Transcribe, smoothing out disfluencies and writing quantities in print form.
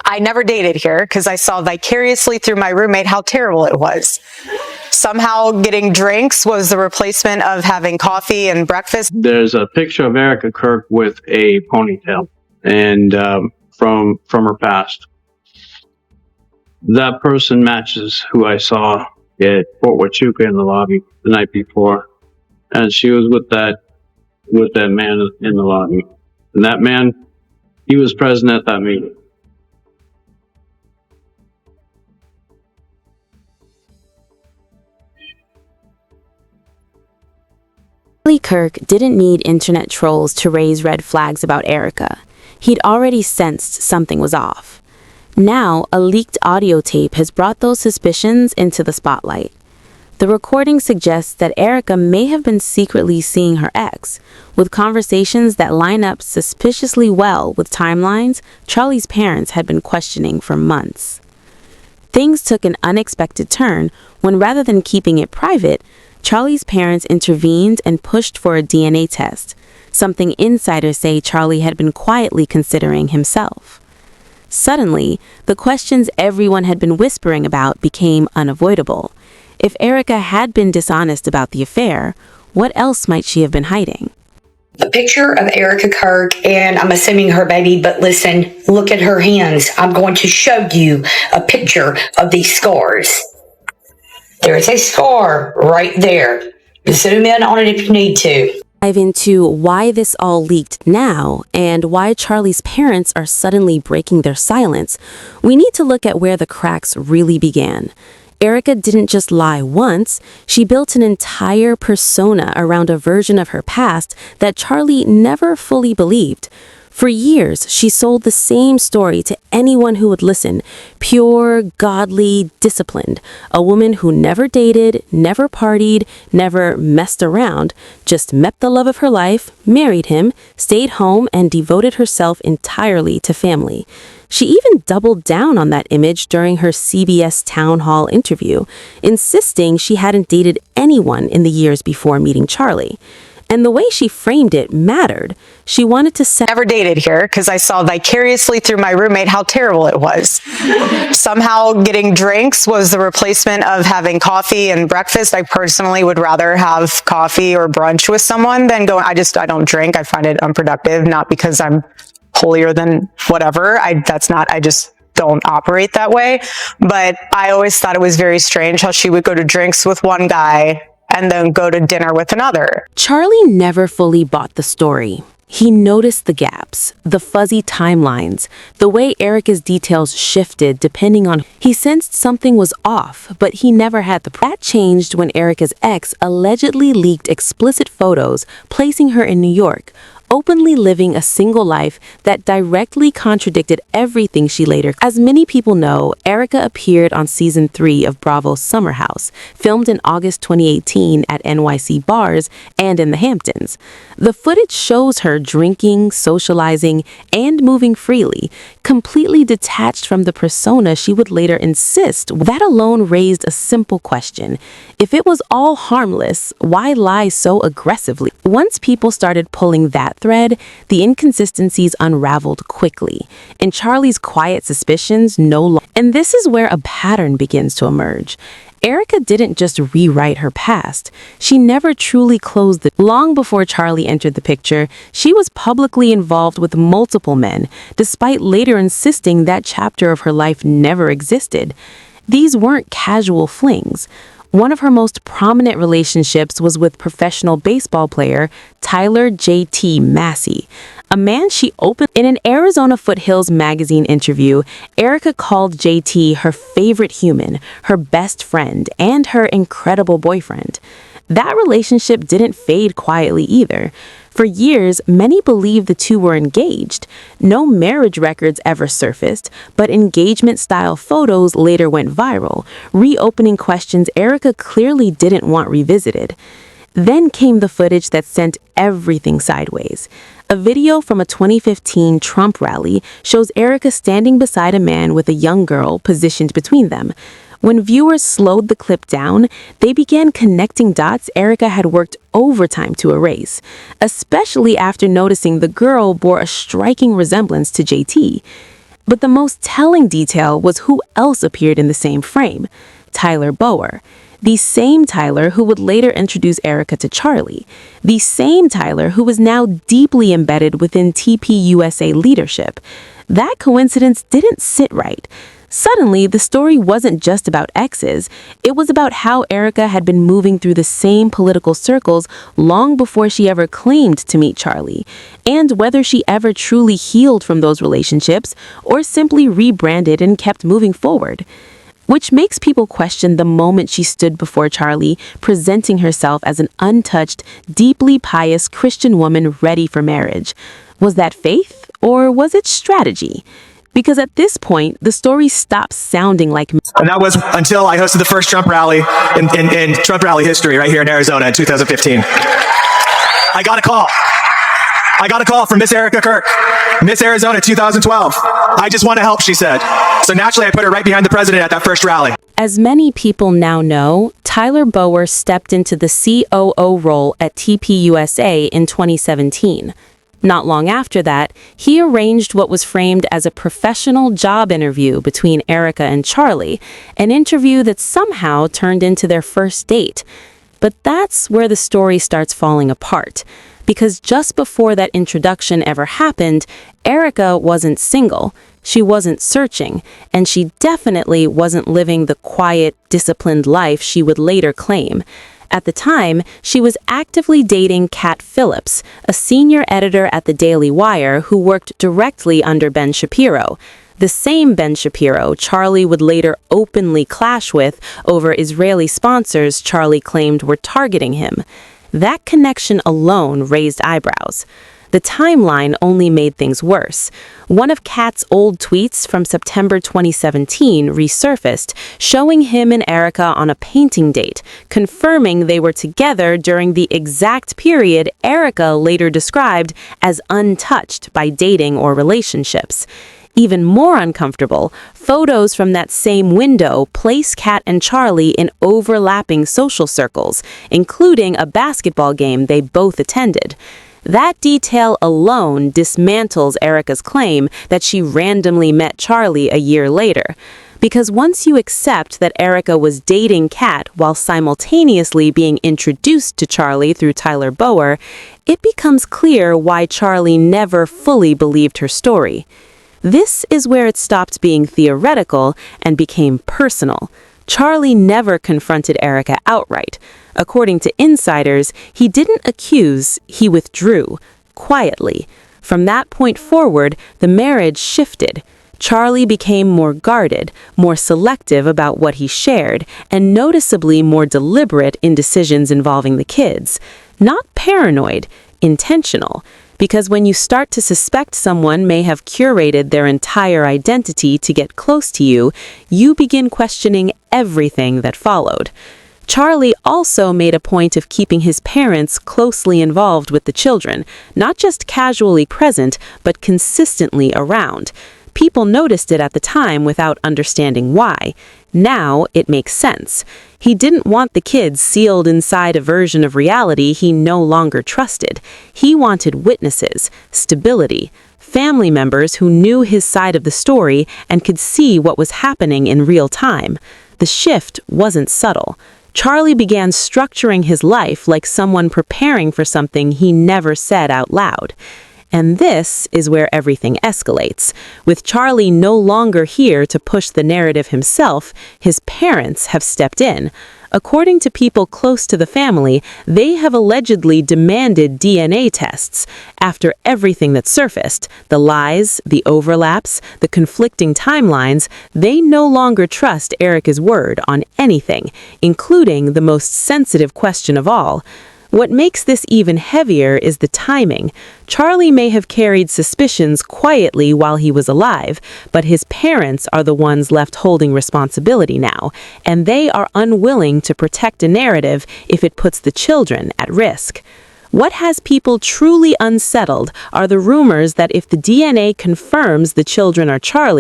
I never dated here because I saw vicariously through my roommate how terrible it was. Somehow getting drinks was the replacement of having coffee and breakfast. There's a picture of Erika Kirk with a ponytail, and from her past. That person matches who I saw at Fort Huachuca in the lobby the night before, and she was with that man in the lobby, and that man, he was present at that meeting. Kirk didn't need internet trolls to raise red flags about Erika. He'd already sensed something was off. Now, a leaked audio tape has brought those suspicions into the spotlight. The recording suggests that Erika may have been secretly seeing her ex, with conversations that line up suspiciously well with timelines Charlie's parents had been questioning for months. Things took an unexpected turn when, rather than keeping it private, Charlie's parents intervened and pushed for a DNA test, something insiders say Charlie had been quietly considering himself. Suddenly, the questions everyone had been whispering about became unavoidable. If Erika had been dishonest about the affair, what else might she have been hiding? A picture of Erika Kirk, and I'm assuming her baby, but listen, look at her hands. I'm going to show you a picture of these scars. There's a scar right there. Zoom in on it if you need to. Dive into why this all leaked now and why Charlie's parents are suddenly breaking their silence. We need to look at where the cracks really began. Erika didn't just lie once, she built an entire persona around a version of her past that Charlie never fully believed. For years, she sold the same story to anyone who would listen. Pure, godly, disciplined. A woman who never dated, never partied, never messed around, just met the love of her life, married him, stayed home, and devoted herself entirely to family. She even doubled down on that image during her CBS town hall interview, insisting she hadn't dated anyone in the years before meeting Charlie. And the way she framed it mattered. She wanted to say, Never dated here because I saw vicariously through my roommate how terrible it was. Somehow getting drinks was the replacement of having coffee and breakfast. I personally would rather have coffee or brunch with someone than go. I don't drink. I find it unproductive, not because I'm holier than whatever. I just don't operate that way. But I always thought it was very strange how she would go to drinks with one guy and then go to dinner with another. Charlie never fully bought the story. He noticed the gaps, the fuzzy timelines, the way Erika's details shifted depending on. He sensed something was off, but he never had the. That changed when Erika's ex allegedly leaked explicit photos placing her in New York, openly living a single life that directly contradicted everything she later. As many people know, Erika appeared on season 3 of Bravo's Summer House, filmed in August 2018 at NYC bars and in the Hamptons. The footage shows her drinking, socializing, and moving freely, completely detached from the persona she would later insist. That alone raised a simple question. If it was all harmless, why lie so aggressively? Once people started pulling that thread, the inconsistencies unraveled quickly, and Charlie's quiet suspicions no longer. And this is where a pattern begins to emerge. Erika didn't just rewrite her past. She never truly closed the. Long before Charlie entered the picture, she was publicly involved with multiple men, despite later insisting that chapter of her life never existed. These weren't casual flings. One of her most prominent relationships was with professional baseball player Tyler J.T. Massey, a man she opened. In an Arizona Foothills magazine interview, Erika called J.T. her favorite human, her best friend, and her incredible boyfriend. That relationship didn't fade quietly either. For years, many believed the two were engaged. No marriage records ever surfaced, but engagement-style photos later went viral, reopening questions Erika clearly didn't want revisited. Then came the footage that sent everything sideways. A video from a 2015 Trump rally shows Erika standing beside a man with a young girl positioned between them. When viewers slowed the clip down, they began connecting dots Erika had worked overtime to erase, especially after noticing the girl bore a striking resemblance to JT. But the most telling detail was who else appeared in the same frame: Tyler Bower. The same Tyler who would later introduce Erika to Charlie. The same Tyler who was now deeply embedded within TPUSA leadership. That coincidence didn't sit right. Suddenly, the story wasn't just about exes. It was about how Erika had been moving through the same political circles long before she ever claimed to meet Charlie, and whether she ever truly healed from those relationships or simply rebranded and kept moving forward. Which makes people question the moment she stood before Charlie, presenting herself as an untouched, deeply pious Christian woman ready for marriage. Was that faith, or was it strategy? Because at this point, the story stops sounding like... And that was until I hosted the first Trump rally in Trump rally history right here in Arizona in 2015. I got a call from Miss Erika Kirk, Miss Arizona 2012. I just want to help, she said. So naturally, I put her right behind the president at that first rally. As many people now know, Tyler Bower stepped into the COO role at TPUSA in 2017. Not long after that, he arranged what was framed as a professional job interview between Erika and Charlie, an interview that somehow turned into their first date. But that's where the story starts falling apart. Because just before that introduction ever happened, Erika wasn't single, she wasn't searching, and she definitely wasn't living the quiet, disciplined life she would later claim. At the time, she was actively dating Kat Phillips, a senior editor at the Daily Wire who worked directly under Ben Shapiro. The same Ben Shapiro Charlie would later openly clash with over Israeli sponsors Charlie claimed were targeting him. That connection alone raised eyebrows. The timeline only made things worse. One of Kat's old tweets from September 2017 resurfaced, showing him and Erika on a painting date, confirming they were together during the exact period Erika later described as untouched by dating or relationships. Even more uncomfortable, photos from that same window place Kat and Charlie in overlapping social circles, including a basketball game they both attended. That detail alone dismantles Erika's claim that she randomly met Charlie a year later. Because once you accept that Erika was dating Kat while simultaneously being introduced to Charlie through Tyler Bower, it becomes clear why Charlie never fully believed her story. This is where it stopped being theoretical and became personal. Charlie never confronted Erika outright. According to insiders, he didn't accuse, he withdrew, quietly. From that point forward, the marriage shifted. Charlie became more guarded, more selective about what he shared, and noticeably more deliberate in decisions involving the kids. Not paranoid, intentional. Because when you start to suspect someone may have curated their entire identity to get close to you, you begin questioning everything that followed. Charlie also made a point of keeping his parents closely involved with the children, not just casually present, but consistently around. People noticed it at the time without understanding why. Now it makes sense. He didn't want the kids sealed inside a version of reality he no longer trusted. He wanted witnesses, stability, family members who knew his side of the story and could see what was happening in real time. The shift wasn't subtle. Charlie began structuring his life like someone preparing for something he never said out loud. And this is where everything escalates. With Charlie no longer here to push the narrative himself, his parents have stepped in. According to people close to the family, they have allegedly demanded DNA tests. After everything that surfaced, the lies, the overlaps, the conflicting timelines, they no longer trust Erika's word on anything, including the most sensitive question of all. What makes this even heavier is the timing. Charlie may have carried suspicions quietly while he was alive, but his parents are the ones left holding responsibility now, and they are unwilling to protect a narrative if it puts the children at risk. What has people truly unsettled are the rumors that if the DNA confirms the children are Charlie,